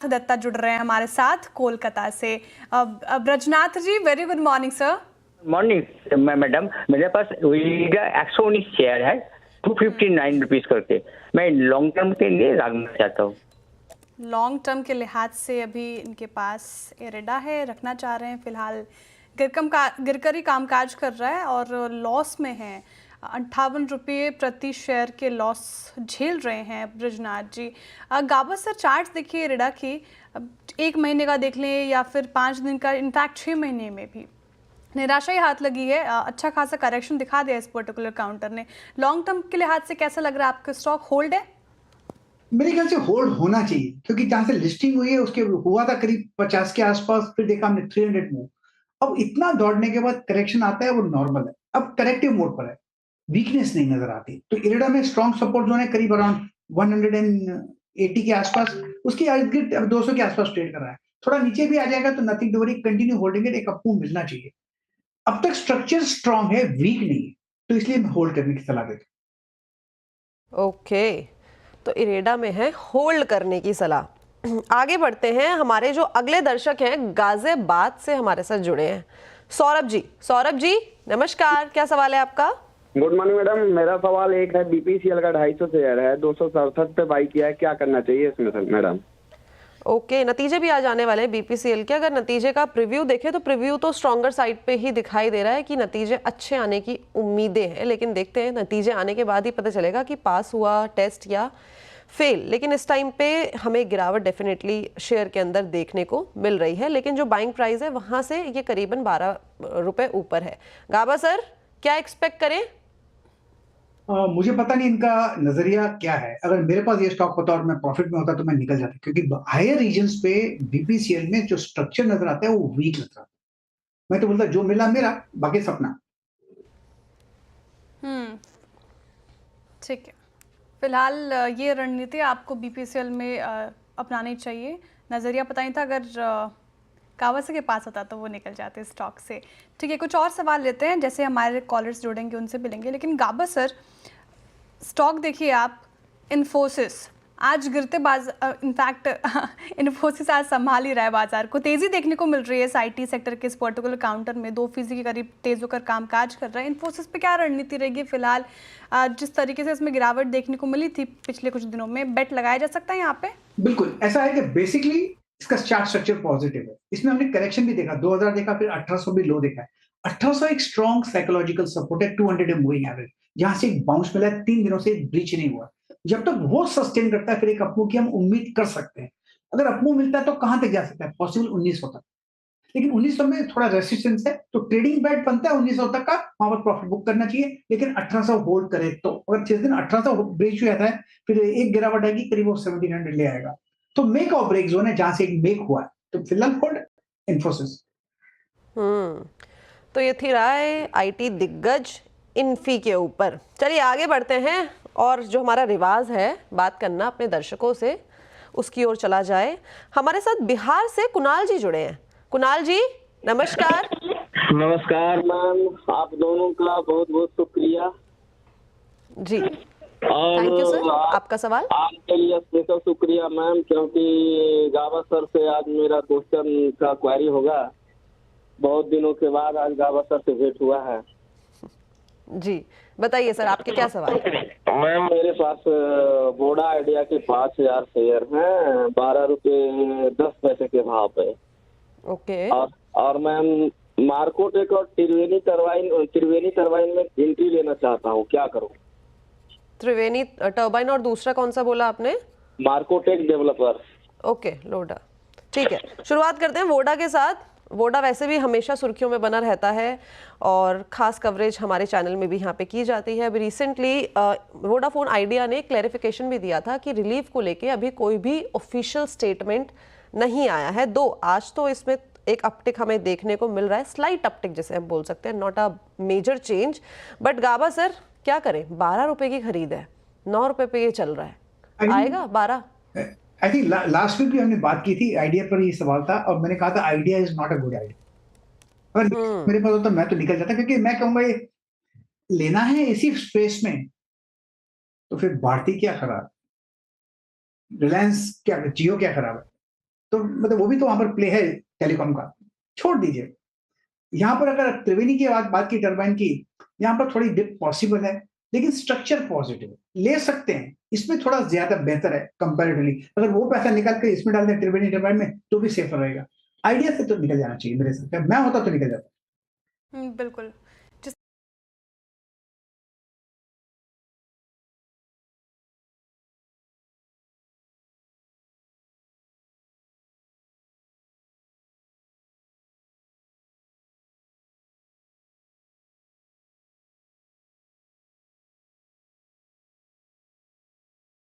दत्ता जुड़ रहे हैं हमारे साथ कोलकाता से। Brajnath ji, very good morning sir. Morning madam, मेरे पास ओइगा 119 शेयर है, 259 रुपीज करके। मैं लॉन्ग टर्म के लिए रखना चाहता हूँ। लॉन्ग टर्म के लिहाज से अभी इनके पास इरेडा है, रखना चाह रहे हैं। फिलहाल गिरकर ही कामकाज कर रहा है और लॉस में है। 58 रुपये प्रति शेयर के लॉस झेल रहे हैं ब्रजनाथ जी। गाबा सर, चार्ट देखिए इरेडा की, 1 महीने का देख लें या फिर 5 दिन का, इनफैक्ट 6 महीने में भी निराशा ही हाथ लगी है। अच्छा खासा करेक्शन दिखा दिया इस पर्टिकुलर काउंटर ने। लॉन्ग टर्म के लिहाज से कैसा लग रहा है आपका स्टॉक? होल्ड है? मेरे ख्याल से होल्ड होना चाहिए, क्योंकि जहां से लिस्टिंग हुई है उसके हुआ था करीब 50 के आसपास, फिर देखा हमने 300 मूव। अब इतना दौड़ने के बाद करेक्शन आता है वो नॉर्मल है। अब करेक्टिव मोड पर है, वीकनेस नहीं नजर आती। तो इरेडा में स्ट्रॉन्ग सपोर्ट जोन है करीब अराउंड 180 के आसपास, उसके इर्द गिर्द अब 200 के आसपास ट्रेड कर रहा है। थोड़ा नीचे भी आ जाएगा तो nothing to worry, continue holding it, एक अपमूव मिलना चाहिए। अब तक स्ट्रक्चर स्ट्रॉन्ग है, वीक नहीं है, तो इसलिए मैं होल्ड करने की सलाह देता हूं। ओके, तो इरेडा में है होल्ड करने की सलाह। आगे बढ़ते हैं। हमारे जो अगले दर्शक हैं गाजियाबाद से हमारे साथ जुड़े हैं, सौरभ जी। सौरभ जी नमस्कार, क्या सवाल है आपका? गुड मॉर्निंग मैडम, मेरा सवाल एक है, बीपीसीएल का 250 शेयर है, 267 पे बाई किया है, क्या करना चाहिए इसमें सर मैडम? ओके, नतीजे भी आ जाने वाले हैं बीपीसीएल के। अगर नतीजे का प्रीव्यू देखें तो प्रीव्यू तो स्ट्रॉन्गर साइड पे ही दिखाई दे रहा है कि नतीजे अच्छे आने की उम्मीदें हैं, लेकिन देखते हैं नतीजे आने के बाद ही पता चलेगा कि पास हुआ टेस्ट या फेल। लेकिन इस टाइम पे हमें गिरावट डेफिनेटली शेयर के अंदर देखने को मिल रही है, लेकिन जो बाइंग प्राइस है वहां से ये करीबन 12 रुपए ऊपर है। गाबा सर, क्या एक्सपेक्ट करें? मुझे पता नहीं इनका नजरिया क्या है। अगर मेरे पास ये स्टॉक होता और मैं प्रॉफिट में होता तो मैं निकल जाता, क्योंकि हायर रीजन्स पे बीपीसीएल में जो स्ट्रक्चर नजर आता है वो वीक नजर आता है। मैं तो बोलता जो मिला मेरा, बाकी सपना। ठीक है। फिलहाल ये रणनीति आपको बीपीसीएल में अपनानी चाहिए। नज़रिया पता नहीं था, अगर कावासा के पास होता तो वो निकल जाते स्टॉक से। ठीक है, कुछ और सवाल लेते हैं, जैसे हमारे कॉलर्स जुड़ेंगे उनसे मिलेंगे। लेकिन गाबा सर, स्टॉक देखिए आप, इन्फोसिस आज गिरते इनफैक्ट इन्फोसिस आज संभाल ही रहा है बाजार को। तेज़ी देखने को मिल रही है इस आईटी सेक्टर के इस पर्टिकुलर काउंटर में, 2% के करीब तेज होकर कामकाज कर रहा है। इन्फोसिस पे क्या रणनीति रहेगी फिलहाल? जिस तरीके से इसमें गिरावट देखने को मिली थी पिछले कुछ दिनों में, बेट लगाया जा सकता है यहाँ पे? बिल्कुल ऐसा है कि बेसिकली इसका चार्ट स्ट्रक्चर पॉजिटिव है। इसमें हमने करेक्शन भी देखा, 2000 देखा, फिर 1800 भी लो देखा है। 1800 एक स्ट्रॉन्ग साइकोलॉजिकल सपोर्ट है, 200 मूविंग एवरेज, जहां से एक बाउंस मिला है, 3 दिनों से ब्रीच नहीं हुआ। जब तक वो सस्टेन करता है फिर एक अपमूव की हम उम्मीद कर सकते हैं। अगर अपमूव मिलता है तो कहां तक जा सकता है? पॉसिबल 1900 तक, लेकिन 1900 में थोड़ा रेसिस्टेंस है, तो ट्रेडिंग बैट बनता है 1900 तक का, वहां पर प्रॉफिट बुक करना चाहिए। लेकिन 1800 होल्ड करे तो, अगर जिस दिन 1800 ब्रेक हुआ था, फिर एक गिरावट आएगी, करीब वो 1700 ले आएगा। तो मेक और ब्रेक जोन है, जहां से एक मेक हुआ है, तो फिलहाल होल्ड इन्फोसिस। तो ये थी राय आईटी दिग्गज इन्फी के ऊपर। चलिए आगे बढ़ते हैं, और जो हमारा रिवाज है बात करना अपने दर्शकों से, उसकी ओर चला जाए। हमारे साथ बिहार से कुणाल जी जुड़े हैं। कुणाल जी नमस्कार। नमस्कार मैम, आप दोनों का बहुत बहुत शुक्रिया जी, और थैंक यू सर। आपका सवाल? आपके लिए स्पेशल शुक्रिया मैम, क्योंकि गावा सर से आज मेरा क्वेश्चन का क्वेरी होगा। बहुत दिनों के बाद आज गावा सर से भेंट हुआ है। जी बताइए सर, आपके क्या सवाल? मैम मेरे पास वोडा आइडिया के 5000 शेयर हैं, 12 रुपये 10 पैसे के भाव पे। ओके। और मैम मार्कोटेक और त्रिवेणी टरबाइन में एंट्री लेना चाहता हूँ, क्या करूँ? त्रिवेणी टर्बाइन और दूसरा कौन सा बोला आपने? मार्कोटेक डेवलपर। ओके, लोडा। ठीक है, शुरुआत करते हैं वोडा के साथ। वोडा वैसे भी हमेशा सुर्खियों में बना रहता है और खास कवरेज हमारे चैनल में भी यहाँ पे की जाती है। अभी रिसेंटली वोडाफोन आइडिया ने क्लैरिफिकेशन भी दिया था कि रिलीफ को लेके अभी कोई भी ऑफिशियल स्टेटमेंट नहीं आया है। दो आज तो इसमें एक अपटिक हमें देखने को मिल रहा है, स्लाइट अपटिक जिसे हम बोल सकते हैं, not a major change. But Gaba sir क्या करें? 12 रुपए की खरीद है, 9 रुपए पे ये चल रहा है, आएगा 12? आई थिंक लास्ट वीक भी हमने बात की थी, आइडिया पर ये सवाल था, और मैंने कहा था idea is not a good idea. अगर मेरे पास होता मैं तो निकल जाता, क्योंकि मैं कहूंगा ये लेना है इसी स्पेस में, तो फिर भारती क्या खराब, रिलायंस क्या, जियो क्या खराब है? तो मतलब वो भी तो वहां पर प्ले है टेलीकॉम का, छोड़ दीजिए। यहाँ पर अगर त्रिवेणी की बात की, टरबाइन की, यहाँ पर थोड़ी डिप पॉसिबल है, लेकिन स्ट्रक्चर पॉजिटिव ले सकते हैं, इसमें थोड़ा ज्यादा बेहतर है कंपैरेटिवली। अगर वो पैसा निकाल के इसमें डाल दें त्रिवेणी टरबाइन में तो भी सेफर रहेगा। आइडिया से तो निकल जाना चाहिए मेरे हिसाब से, मैं होता तो निकल जाता। बिल्कुल।